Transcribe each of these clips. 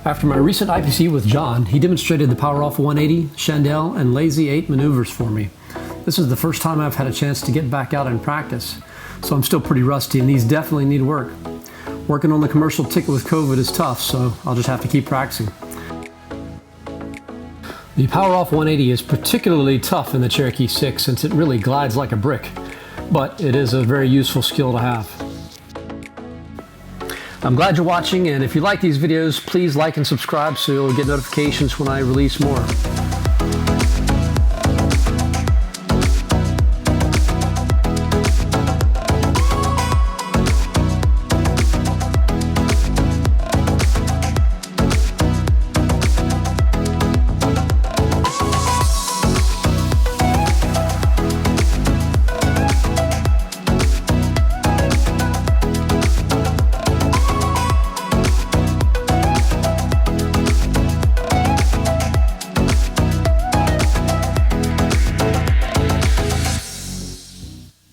After my recent IPC with John, he demonstrated the Power Off 180, Chandelle, and Lazy 8 maneuvers for me. This is the first time I've had a chance to get back out and practice, so I'm still pretty rusty and these definitely need work. Working on the commercial ticket with COVID is tough, so I'll just have to keep practicing. The Power Off 180 is particularly tough in the Cherokee 6 since it really glides like a brick, but it is a very useful skill to have. I'm glad you're watching, and if you like these videos, please like and subscribe so you'll get notifications when I release more.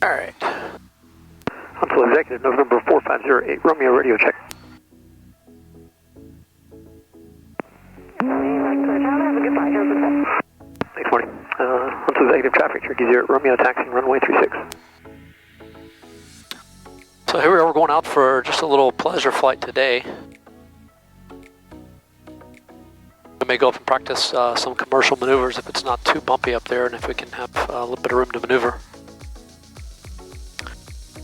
Alright. Until Executive, November 4508, Romeo radio check. Thanks, morning. Until Executive traffic, Cherokee 0, Romeo taxiing runway 36. So here we are, we're going out for just a little pleasure flight today. We may go up and practice some commercial maneuvers if it's not too bumpy up there and if we can have a little bit of room to maneuver.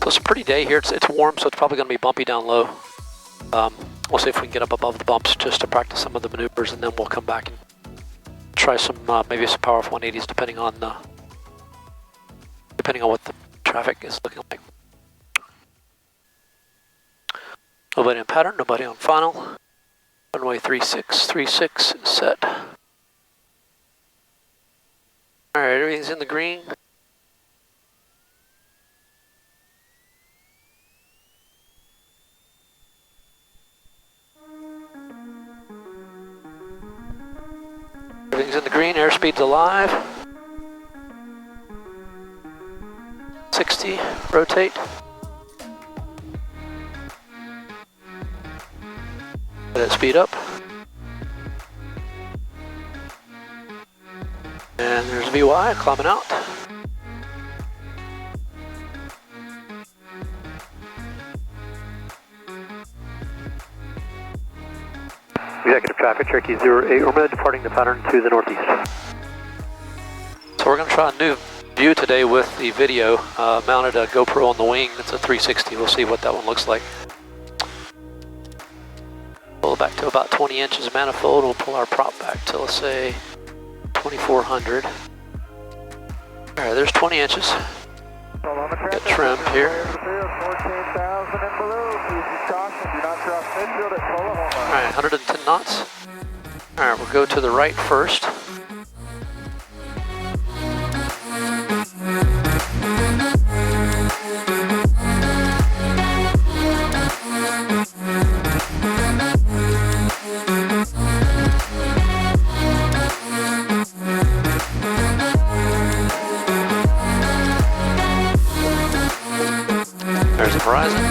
So it's a pretty day here. It's warm, so it's probably going to be bumpy down low. We'll see if we can get up above the bumps just to practice some of the maneuvers, and then we'll come back and try some maybe some Power Off 180s depending on what the traffic is looking like. Nobody on pattern, nobody on final. Runway 3636 is set. All right, everything's in the green. Everything's in the green, airspeed's alive. 60, rotate. Let it speed up. And there's VY climbing out. Executive traffic, Cherokee 08, Romeo departing the pattern to the northeast. So we're going to try a new view today with the video. Mounted a GoPro on the wing. It's a 360. We'll see what that one looks like. Pull it back to about 20 inches of manifold. We'll pull our prop back to, let's say, 2400. All right, there's 20 inches. Get trimmed here. Alright, 110 knots. Alright, we'll go to the right first. There's the horizon.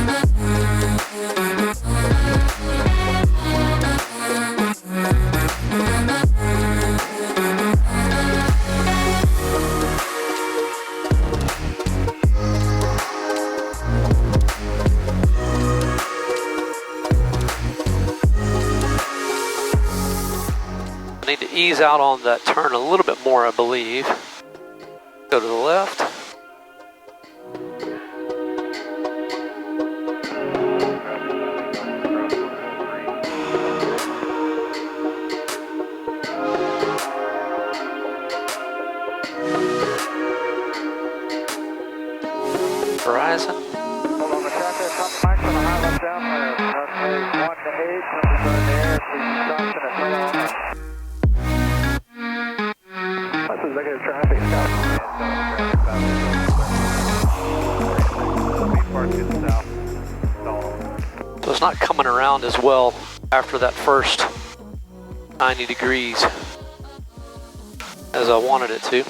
I need to ease out on that turn a little bit more, I believe. Go to the left. Horizon. Hold on the traffic, top max on the high left down there. Runway 1 to 8, numbers on the air, please caution at tail off. That's executive traffic, south. So it's not coming around as well after that first 90 degrees as I wanted it to.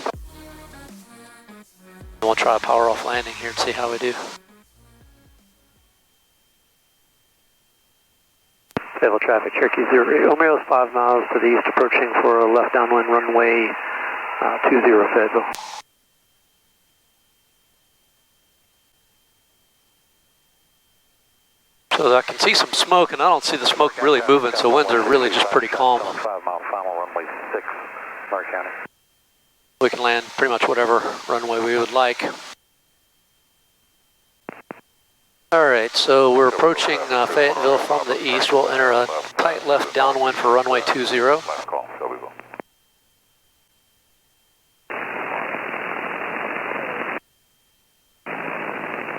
We'll try a power off landing here and see how we do. Fayetteville traffic, Cherokee 08. Romeo is 5 miles to the east, approaching for a left downwind runway 20 Fayetteville. So I can see some smoke, and I don't see the smoke really moving, so winds are really just pretty calm. 5 mile final runway 6, Clark County. We can land pretty much whatever runway we would like. Alright, so we're approaching Fayetteville from the east. We'll enter a tight left downwind for runway 20. Last call, so we will.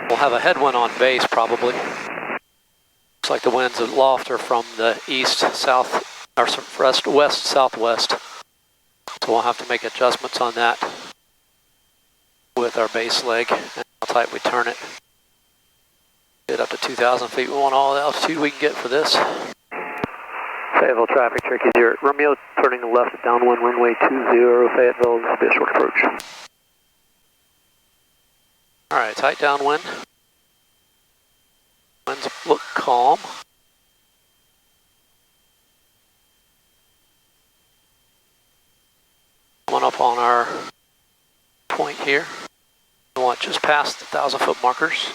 We'll have a headwind on base probably. Looks like the winds aloft are from the east, south, or west, southwest. So we'll have to make adjustments on that with our base leg and how tight we turn it. Get up to 2,000 feet. We want all the altitude we can get for this. Fayetteville traffic, Cherokee 0. Romeo turning left downwind runway 20, Fayetteville. This will be a short approach. Alright, tight downwind. Winds look calm. Coming up on our point here. We want just past the 1,000-foot markers.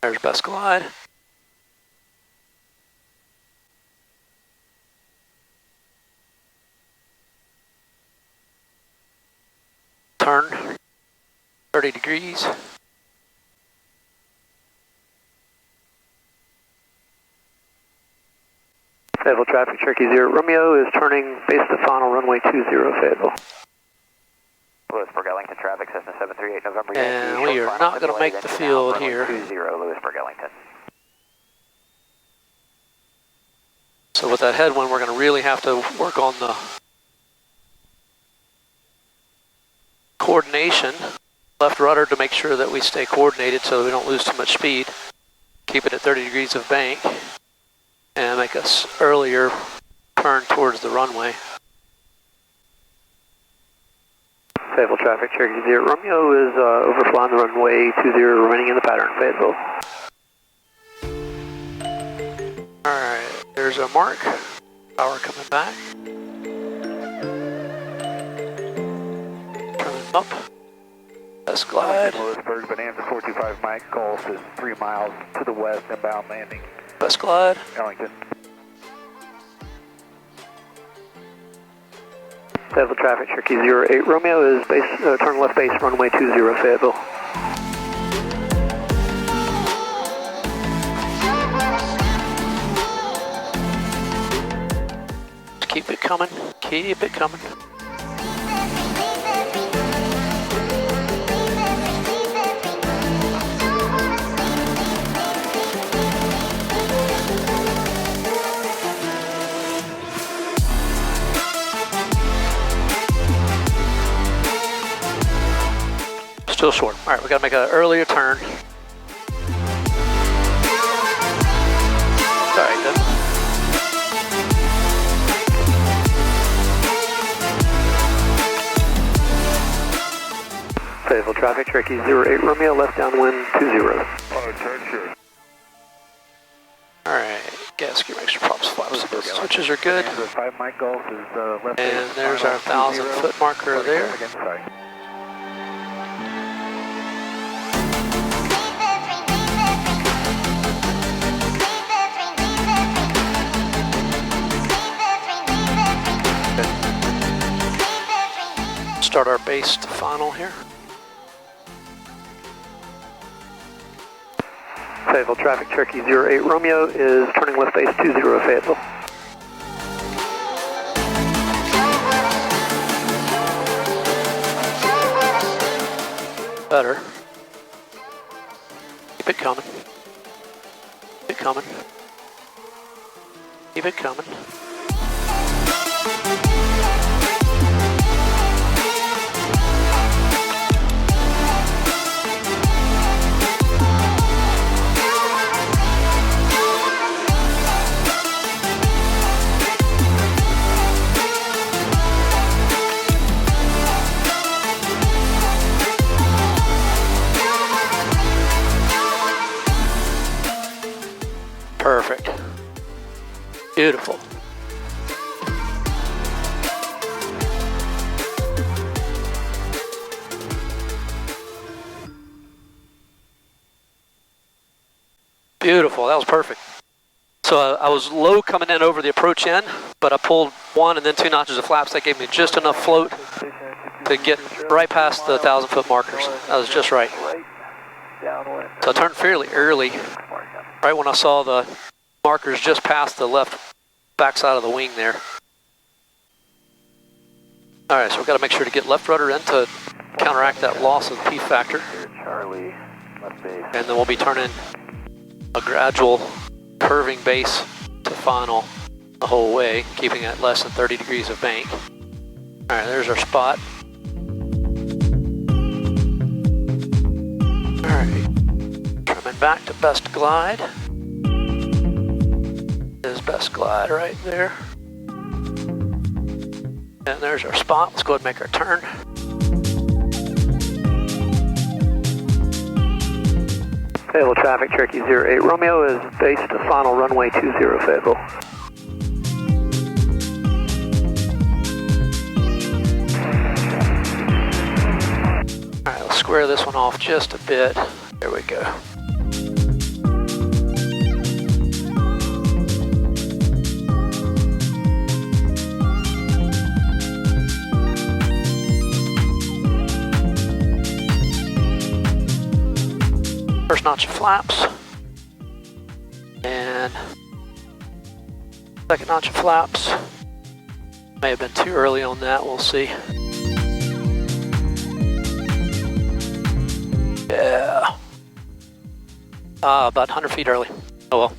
There's best glide. Turn 30 degrees. Fayetteville traffic, Cherokee 0. Romeo is turning base to final runway 20, Fayetteville. Lewisburg, Ellington traffic, Cessna 738, November. And we are not going to make the field here. 20, Lewisburg, Ellington. So with that headwind, we're going to really have to work on the coordination. Left rudder to make sure that we stay coordinated so that we don't lose too much speed. Keep it at 30 degrees of bank and make us earlier turn towards the runway. Fayetteville traffic, Cherokee 0. Romeo is overflying the runway 20, remaining in the pattern, Fayetteville. Alright, there's our mark. Power coming back. Turning up. Best glide. Lewisburg, Bonanza 425 Mike, Gulf is 3 miles to the west, inbound landing. Best glide. Ellington. Fayetteville traffic, Cherokee 08. Romeo is base, turn left base, runway 20, Fayetteville. Just keep it coming, keep it coming. Still short. All right, we got to make an earlier turn. All right, then. Fayetteville traffic, Cherokee 08, Romeo, left downwind 20. Turn sure. All right, gas gear mixture props, switches are good. 5 Mike Gulf is left. And there's our 1,000-foot marker there. Again, sorry. Start our base to final here. Fayetteville traffic, Cherokee 08, Romeo is turning left base 20, Fayetteville. Better. Keep it coming. Keep it coming. Keep it coming. Beautiful. Beautiful, that was perfect. So I was low coming in over the approach end, but I pulled 1 and then 2 notches of flaps. That gave me just enough float to get right past the 1,000-foot markers. That was just right. So I turned fairly early, right when I saw the markers just past the left backside of the wing there. All right, so we've got to make sure to get left rudder in to counteract that loss of P factor. And then we'll be turning a gradual curving base to final the whole way, keeping it less than 30 degrees of bank. All right, there's our spot. All right, trimming back to best glide. There's best glide right there. And there's our spot. Let's go ahead and make our turn. Fayetteville traffic, Cherokee 08 Romeo is base to final runway 20 Fayetteville. Alright, let's square this one off just a bit. There we go. First notch of flaps, and second notch of flaps. May have been too early on that, we'll see. Yeah. About 100 feet early. Oh well.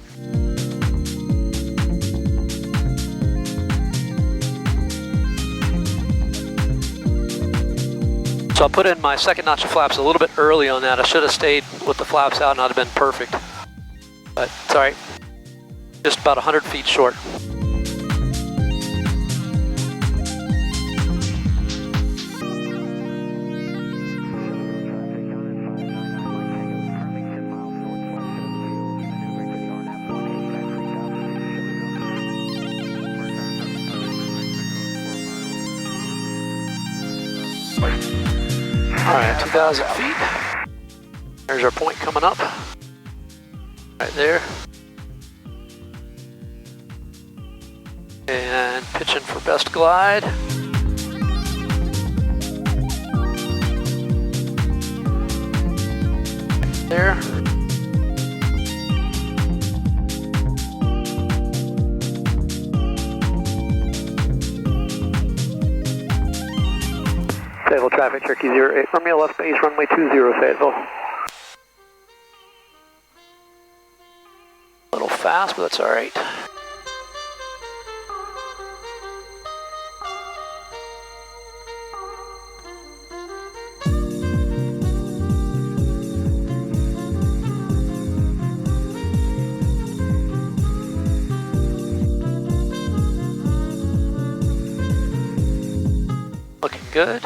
So I put in my second notch of flaps a little bit early on that. I should have stayed with the flaps out and I'd have been perfect. But it's all right. Just about 100 feet short. Alright, 2,000 feet. There's our point coming up. Right there. And pitching for best glide. There. Fayetteville traffic, Cherokee 08 Romeo, left base, runway 20 Fayetteville. A little fast, but that's all right. Looking good.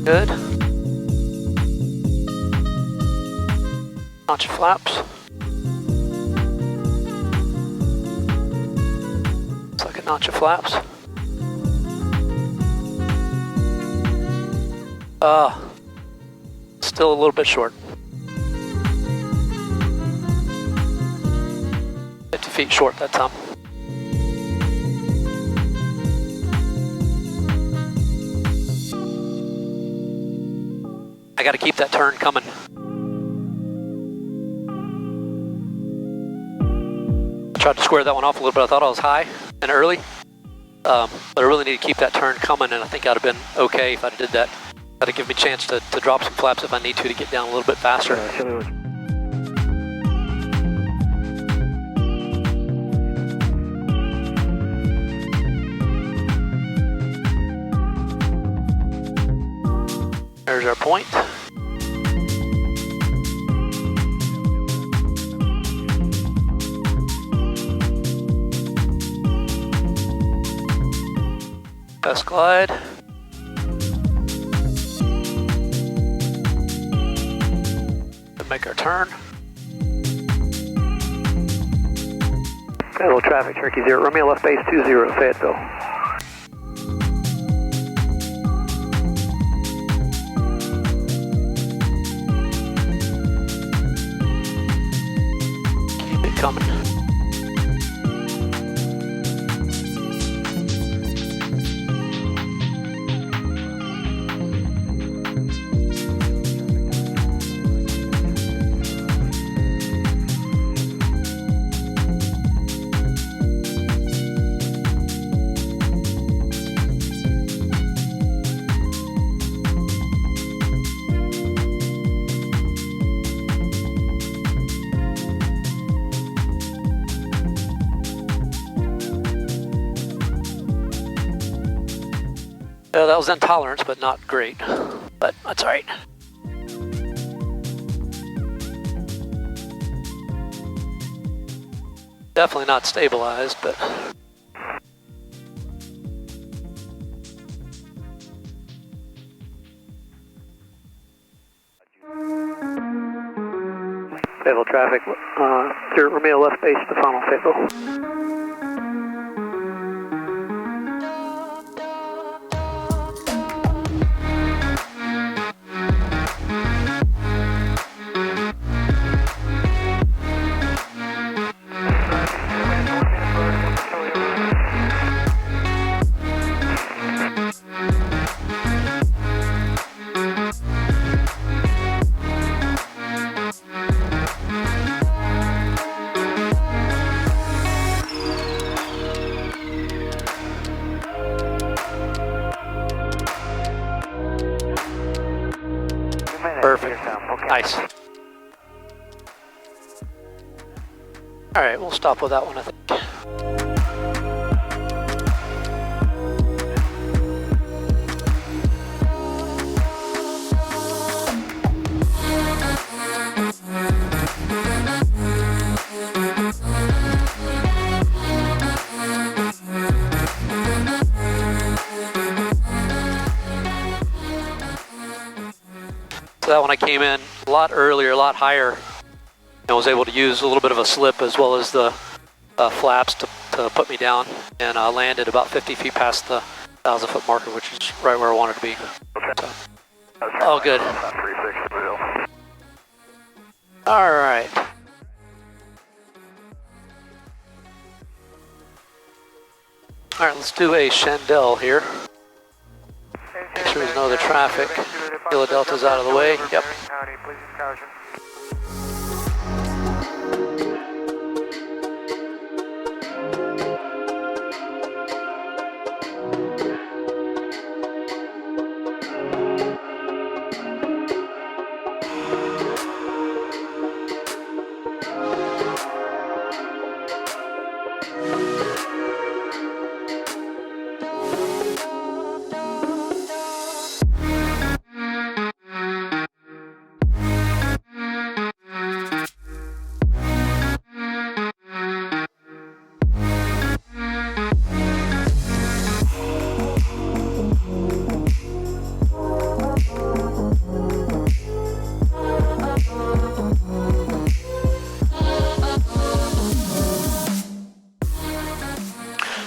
Good. Notch of flaps. Second notch of flaps. Still a little bit short. 50 feet short that time. I got to keep that turn coming. I tried to square that one off a little bit. I thought I was high and early, but I really need to keep that turn coming, and I think I'd have been okay if I did that. Got to give me a chance to drop some flaps if I need to get down a little bit faster. There's our point. Best glide. And make our turn. Fayetteville traffic, Cherokee 0, Romeo left base 20, Fayetteville. Keep it coming. That was intolerance, but not great. But that's all right. Definitely not stabilized, but Fayetteville traffic, Romeo left base to final Fayetteville. Perfect. Nice. All right, we'll stop with that one, I think. So that one I came in a lot earlier, a lot higher, and was able to use a little bit of a slip as well as the flaps to put me down, and landed about 50 feet past the 1,000-foot marker, which is right where I wanted to be. So, all good. All right. All right, let's do a Chandelle here. Make sure there's no other traffic. Kilo Delta's out of the way. Yep.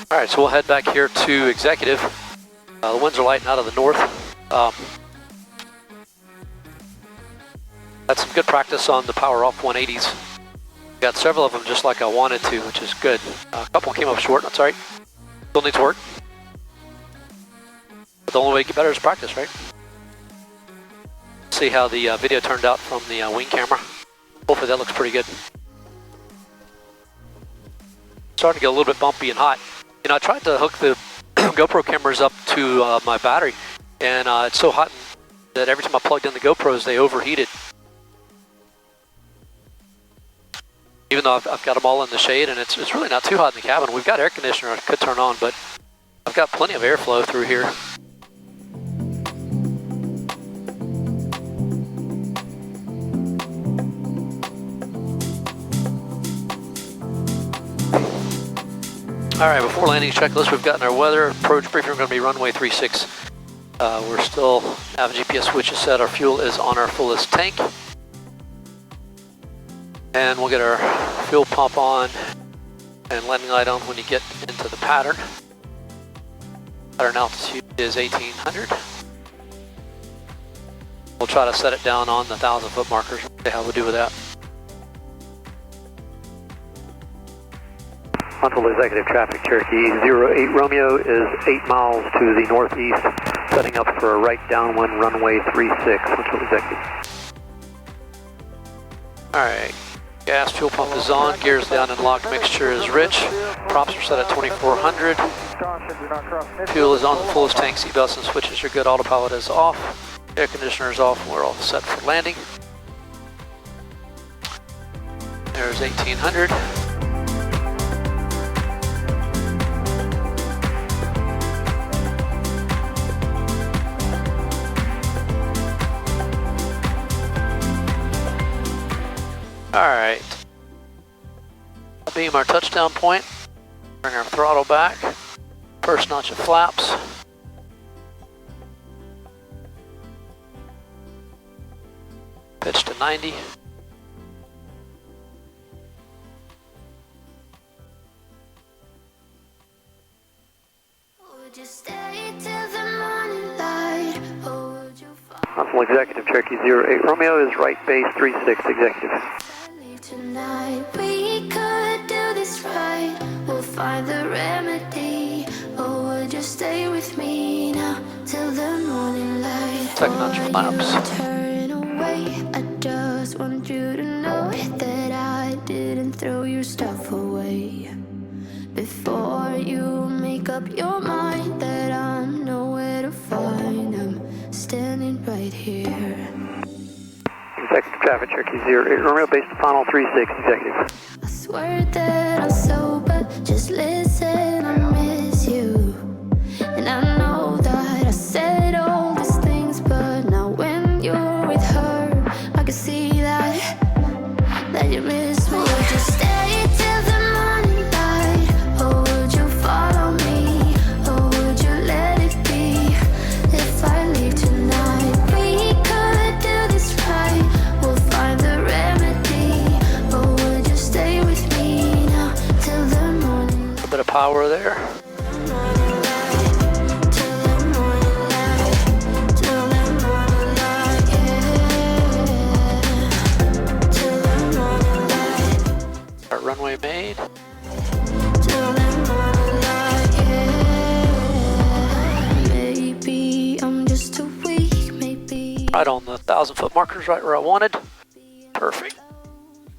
All right, so we'll head back here to Executive. The winds are lighting out of the north. Had some good practice on the power off 180s. Got several of them just like I wanted to, which is good. A couple came up short, that's all right. Still needs work. But the only way to get better is practice, right? See how the video turned out from the wing camera. Hopefully that looks pretty good. Starting to get a little bit bumpy and hot. You know, I tried to hook the GoPro cameras up to my battery, and it's so hot that every time I plugged in the GoPros, they overheated. Even though I've got them all in the shade, and it's really not too hot in the cabin. We've got air conditioner I could turn on, but I've got plenty of airflow through here. All right, before landing checklist, we've gotten our weather approach briefing. We're going to be runway 36. We're still have GPS switch is set. Our fuel is on our fullest tank. And we'll get our fuel pump on. And landing light on when you get into the pattern. Pattern altitude is 1800. We'll try to set it down on the 1,000-foot markers. See how we do with that. Huntsville Executive Traffic Cherokee 08 Romeo is 8 miles to the northeast, setting up for a right downwind runway 36, Huntsville Executive. Alright, gas fuel pump is on, gears down and locked, mixture is rich, props are set at 2400, fuel is on the fullest tank, seatbelts and switches are good, autopilot is off, air conditioner is off, we're all set for landing. There's 1800. Alright, beam our touchdown point, bring our throttle back, first notch of flaps, pitch to 90, Huntsville Executive Cherokee 08 Romeo is right base 36 Executive. Tonight we could do this right. We'll find the remedy. Or would you stay with me now till the morning light? second notch of flaps. Turn away. I just want you to know that I didn't throw your stuff away. Before you make up your mind that I'm nowhere to find, I'm standing right here. Executive Traffic Cherokee 08 Romeo, base to final 36 Executive. I swear that I'm sober, just listen, I miss you. And I know that I said all these things, but now when you're with her, I can see that you miss me. Would you stay till the morning light, or would you follow me, or would you let it be? If I leave tonight, we could do this right. We'll find the remedy, or would you stay with me now till the morning? A little bit of power there. Our runway made. Maybe I'm just too weak, maybe. Right on the 1,000-foot markers, right where I wanted. Perfect.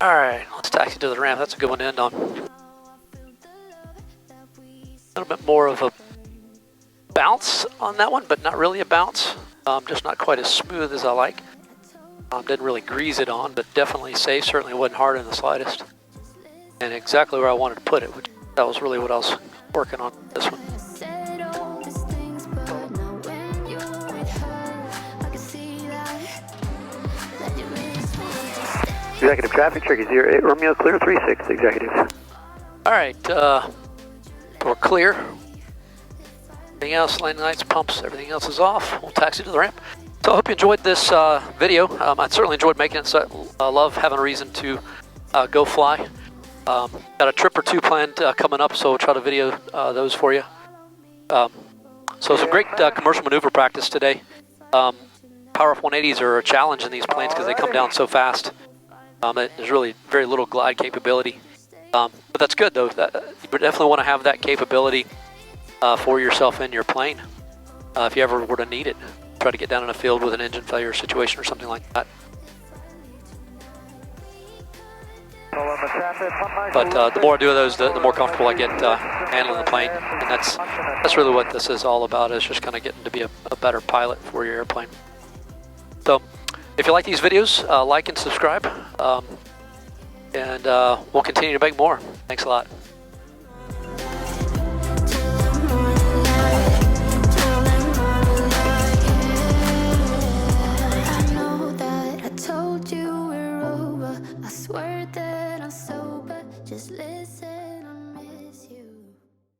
Alright, let's taxi to the ramp. That's a good one to end on. A little bit more of a bounce on that one, but not really a bounce. Just not quite as smooth as I like. Didn't really grease it on, but definitely safe. Certainly wasn't hard in the slightest. And exactly where I wanted to put it, which that was really what I was working on this one. Executive Traffic Cherokee 08 Romeo, clear 36 Executive. Alright, we're clear. Everything else, landing lights, pumps, everything else is off. We'll taxi to the ramp. So I hope you enjoyed this video. I certainly enjoyed making it, so I love having a reason to go fly. Got a trip or two planned coming up, so we'll try to video those for you. So some great commercial maneuver practice today. Power off 180s are a challenge in these planes because they come down so fast. There's really very little glide capability. But that's good though. You definitely want to have that capability for yourself in your plane if you ever were to need it. Try to get down in a field with an engine failure situation or something like that. But the more I do of those, the more comfortable I get handling the plane, and that's really what this is all about, is just kind of getting to be a better pilot for your airplane. So if you like these videos, like and subscribe, and we'll continue to make more. Thanks a lot.